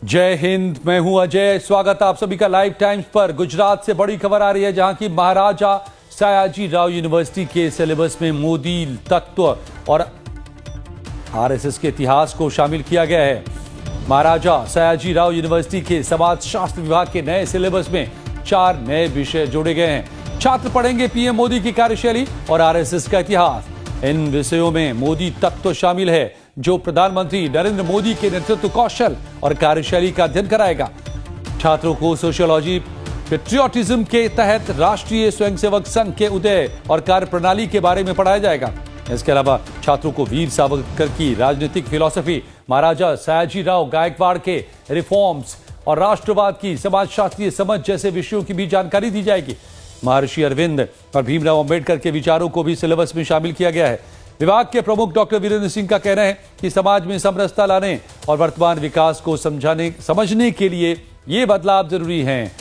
जय हिंद। मैं हूं अजय। स्वागत आप सभी का लाइव टाइम्स पर। गुजरात से बड़ी खबर आ रही है, जहां की महाराजा सयाजी राव यूनिवर्सिटी के सिलेबस में मोदी तत्व और आरएसएस के इतिहास को शामिल किया गया है। महाराजा सयाजी राव यूनिवर्सिटी के समाजशास्त्र विभाग के नए सिलेबस में 4 नए विषय जोड़े गए हैं। छात्र पढ़ेंगे पीएम मोदी की कार्यशैली और आरएसएस का इतिहास। इन विषयों में मोदी तत्व शामिल है, जो प्रधानमंत्री नरेंद्र मोदी के नेतृत्व कौशल और कार्यशैली का अध्ययन कराएगा। छात्रों को सोशियोलॉजी पेट्रियोटिज्म के तहत राष्ट्रीय स्वयंसेवक संघ के उदय और कार्यप्रणाली के बारे में पढ़ाया जाएगा। इसके अलावा छात्रों को वीर सावरकर की राजनीतिक फिलॉसफी, महाराजा सयाजी राव गायकवाड़ के रिफॉर्म्स और राष्ट्रवाद की समाजशास्त्रीय समझ जैसे विषयों की भी जानकारी दी जाएगी। महर्षि अरविंद और भीमराव अंबेडकर के विचारों को भी सिलेबस में शामिल किया गया है। विभाग के प्रमुख डॉक्टर वीरेंद्र सिंह का कहना है कि समाज में समरसता लाने और वर्तमान विकास को समझने के लिए ये बदलाव जरूरी हैं।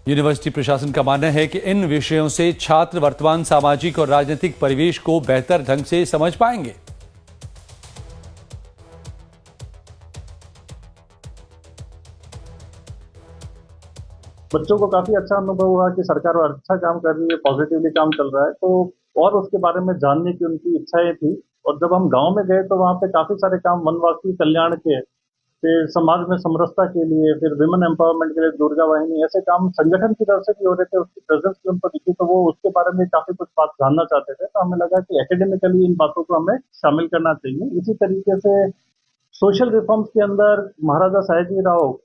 यूनिवर्सिटी प्रशासन का मानना है कि इन विषयों से छात्र वर्तमान सामाजिक और राजनीतिक परिवेश को बेहतर ढंग से समझ पाएंगे। बच्चों को काफी अच्छा अनुभव हुआ कि सरकार अच्छा काम कर रही है, पॉजिटिवली काम चल रहा है, तो और उसके बारे में जानने की उनकी इच्छाएं थी। और जब हम गांव में गए तो वहाँ पे काफी सारे काम वनवासी कल्याण के, फिर समाज में समरसता के लिए, फिर विमेन एम्पावरमेंट के लिए दुर्गा वाहिनी, ऐसे काम संगठन की तरफ से भी हो रहे थे। उसकी प्रेजेंस भी उनको दिखी, तो वो उसके बारे में काफी कुछ बात जानना चाहते थे। तो हमें लगा कि एकेडमिकली इन बातों को हमें शामिल करना चाहिए। इसी तरीके से सोशल रिफॉर्म्स के अंदर महाराजा सयाजी राव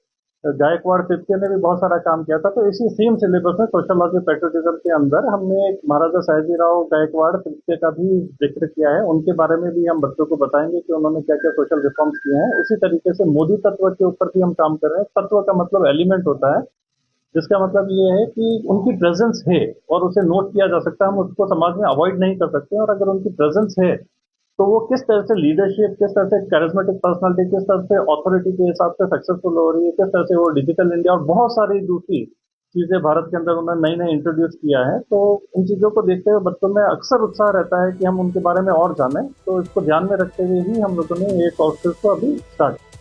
गायकवाड़ तृतीय ने भी बहुत सारा काम किया था। तो इसी सेम सिलेबस में सोशियोलॉजी पेट्रियोटिज्म के अंदर हमने महाराजा सयाजी राव गायकवाड़ तृतीय का भी जिक्र किया है। उनके बारे में भी हम बच्चों को बताएंगे कि उन्होंने क्या क्या सोशल रिफॉर्म्स किए हैं। उसी तरीके से मोदी तत्व के ऊपर भी हम काम कर रहे हैं। तत्व का मतलब एलिमेंट होता है, जिसका मतलब ये है कि उनकी प्रेजेंस है और उसे नोट किया जा सकता है। हम उसको समाज में अवॉइड नहीं कर सकते। और अगर उनकी प्रेजेंस है तो वो किस तरह से लीडरशिप, किस तरह से कैरिज्मेटिक पर्सनालिटी, किस तरह से अथॉरिटी के हिसाब से सक्सेसफुल हो रही है, किस तरह से वो डिजिटल इंडिया और बहुत सारी दूसरी चीजें भारत के अंदर उन्होंने नई नई इंट्रोड्यूस किया है। तो इन चीजों को देखते हुए बच्चों में अक्सर उत्साह रहता है कि हम उनके बारे में और जानें। तो इसको ध्यान में रखते हुए ही हम लोगों ने ये कोर्सेज को अभी स्टार्ट।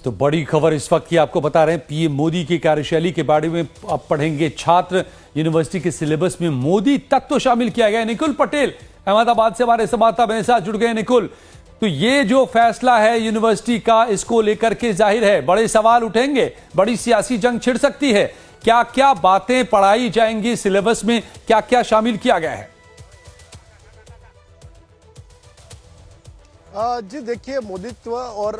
तो बड़ी खबर इस वक्त की आपको बता रहे हैं, पीएम मोदी की कार्यशैली के बारे में अब पढ़ेंगे छात्र। यूनिवर्सिटी के सिलेबस में मोदी तत्व शामिल किया गया है। निकुल पटेल अहमदाबाद से हमारे संवाददाता मेरे साथ जुड़ गए। निकुल, तो ये जो फैसला है यूनिवर्सिटी का, इसको लेकर के जाहिर है बड़े सवाल उठेंगे, बड़ी सियासी जंग छिड़ सकती है। क्या क्या बातें पढ़ाई जाएंगी सिलेबस में, क्या क्या शामिल किया गया है? जी देखिए, मोदीत्व और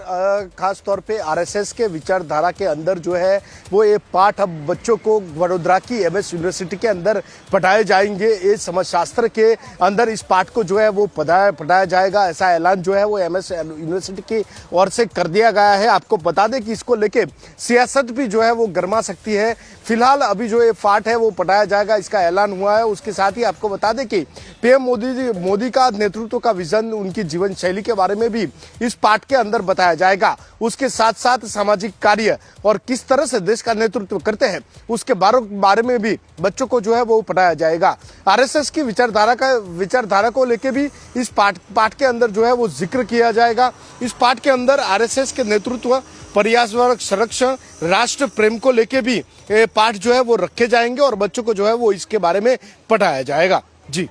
खास तौर पे आरएसएस के विचारधारा के अंदर जो है वो ये पाठ अब बच्चों को वडोदरा की एमएस यूनिवर्सिटी के अंदर पढ़ाए जाएंगे। ये समाजशास्त्र के अंदर इस पाठ को जो है वो पढ़ाया जाएगा। ऐसा ऐलान जो है वो एमएस यूनिवर्सिटी की ओर से कर दिया गया है। आपको बता दें कि इसको लेके सियासत भी जो है वो गर्मा सकती है। फिलहाल अभी जो ये पाठ है वो पढ़ाया जाएगा, इसका ऐलान हुआ है। उसके साथ ही आपको बता दें कि पीएम मोदी का नेतृत्व का विजन, उनकी जीवन शैली के बारे में भी इस पाठ के अंदर बताया जाएगा। उसके साथ साथ सामाजिक कार्य और किस तरह से देश का नेतृत्व करते हैं उसके बारे में भी बच्चों को जो है वो पढ़ाया जाएगा। आरएसएस की विचारधारा को लेके भी इस पाठ के अंदर जो है वो जिक्र किया जाएगा। इस पाठ के अंदर आरएसएस के नेतृत्व, पर्यावरण संरक्षण, राष्ट्र प्रेम को लेके भी पाठ जो है वो रखे जाएंगे और बच्चों को जो है वो इसके बारे में पढ़ाया जाएगा। जी,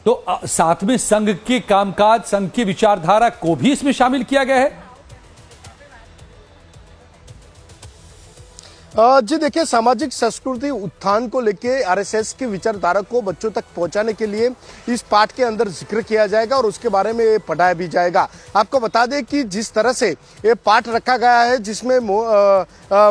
तो साथ में संघ के कामकाज, संघ की विचारधारा को भी इसमें शामिल किया गया है। जी देखिए, सामाजिक संस्कृति उत्थान को लेके आरएसएस की विचारधारा को बच्चों तक पहुंचाने के लिए इस पाठ के अंदर जिक्र किया जाएगा और उसके बारे में पढ़ाया भी जाएगा। आपको बता दें कि जिस तरह से ये पाठ रखा गया है, जिसमें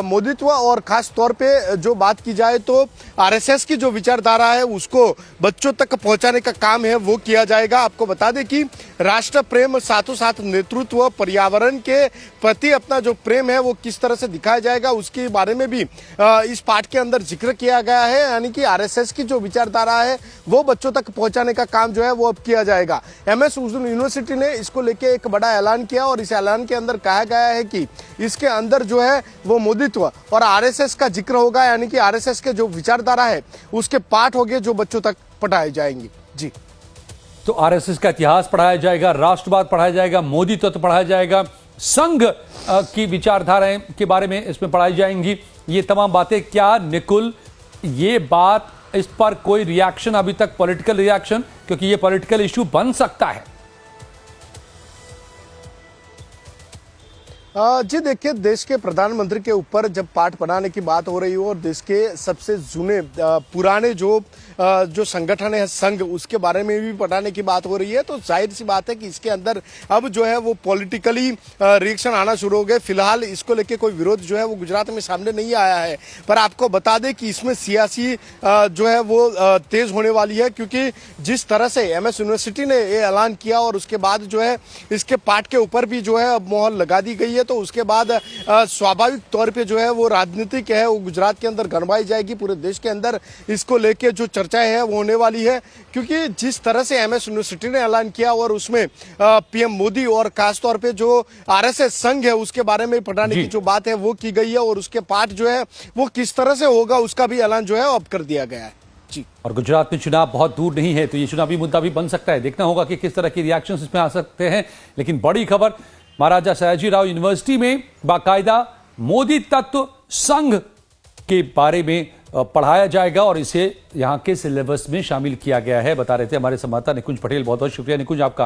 मोदीत्व और खास तौर पे जो बात की जाए तो आरएसएस की जो विचारधारा है उसको बच्चों तक पहुंचाने का काम है वो किया जाएगा। आपको बता दें कि राष्ट्र प्रेम, साथों साथ नेतृत्व, पर्यावरण के प्रति अपना जो प्रेम है वो किस तरह से दिखाया जाएगा उसके बारे में भी इस पाठ के अंदर जिक्र किया गया है। यानी कि आरएसएस की जो विचारधारा है वो बच्चों तक पहुंचाने का काम जो है वो अब किया जाएगा। एमएस यूनिवर्सिटी ने इसको लेके एक बड़ा ऐलान किया और इस ऐलान के अंदर कहा गया है कि इसके अंदर जो है वो मोदीत्व और आरएसएस का जिक्र होगा। यानी कि आरएसएस के जो विचारधारा है उसके पाठ होंगे जो बच्चों तक पढ़ाए जाएंगे। जी, तो आरएसएस का इतिहास पढ़ाया जाएगा, राष्ट्रवाद पढ़ाया जाएगा, मोदी तत्व पढ़ाया जाएगा, संघ की विचारधाराएं के बारे में इसमें पढ़ाई जाएंगी। ये तमाम बातें क्या निकुल, ये बात, इस पर कोई रिएक्शन अभी तक, पॉलिटिकल रिएक्शन, क्योंकि ये पॉलिटिकल इशू बन सकता है। जी देखिए, देश के प्रधानमंत्री के ऊपर जब पाठ बनाने की बात हो रही हो और देश के सबसे पुराने जो संगठन है संघ, उसके बारे में भी पढ़ाने की बात हो रही है, तो जाहिर सी बात है कि इसके अंदर अब जो है वो पॉलिटिकली रिएक्शन आना शुरू हो गए। फिलहाल इसको लेके कोई विरोध जो है वो गुजरात में सामने नहीं आया है, पर आपको बता दें कि इसमें सियासी जो है वो तेज होने वाली है, क्योंकि जिस तरह से एमएस यूनिवर्सिटी ने ये ऐलान किया और उसके बाद जो है इसके पाठ के ऊपर भी जो है अब मोहर लगा दी गई है, तो उसके बाद स्वाभाविक तौर पे जो है वो राजनीति है वो गुजरात के अंदर गरमाई जाएगी। पूरे देश के अंदर इसको लेके जो चर्चाएं है वो होने वाली है, क्योंकि जिस तरह से एमएस यूनिवर्सिटी ने ऐलान किया और उसमें पीएम मोदी और खासतौर पे जो आरएसएस संघ है उसके बारे में पढ़ाने की जो बात है वो की गई है, और उसके पाठ जो है वो किस तरह से होगा उसका भी ऐलान जो है अब कर दिया गया है। जी। और गुजरात में चुनाव बहुत दूर नहीं है, तो ये चुनावी मुद्दा भी बन सकता है। देखना होगा कि किस तरह की रिएक्शंस इसमें आ सकते हैं। लेकिन बड़ी खबर, महाराजा सयाजीराव यूनिवर्सिटी में बाकायदा मोदी तत्व संघ के बारे में पढ़ाया जाएगा और इसे यहां के सिलेबस में शामिल किया गया है, बता रहे थे हमारे संवाददाता निकुंज पटेल। बहुत बहुत शुक्रिया निकुंज आपका।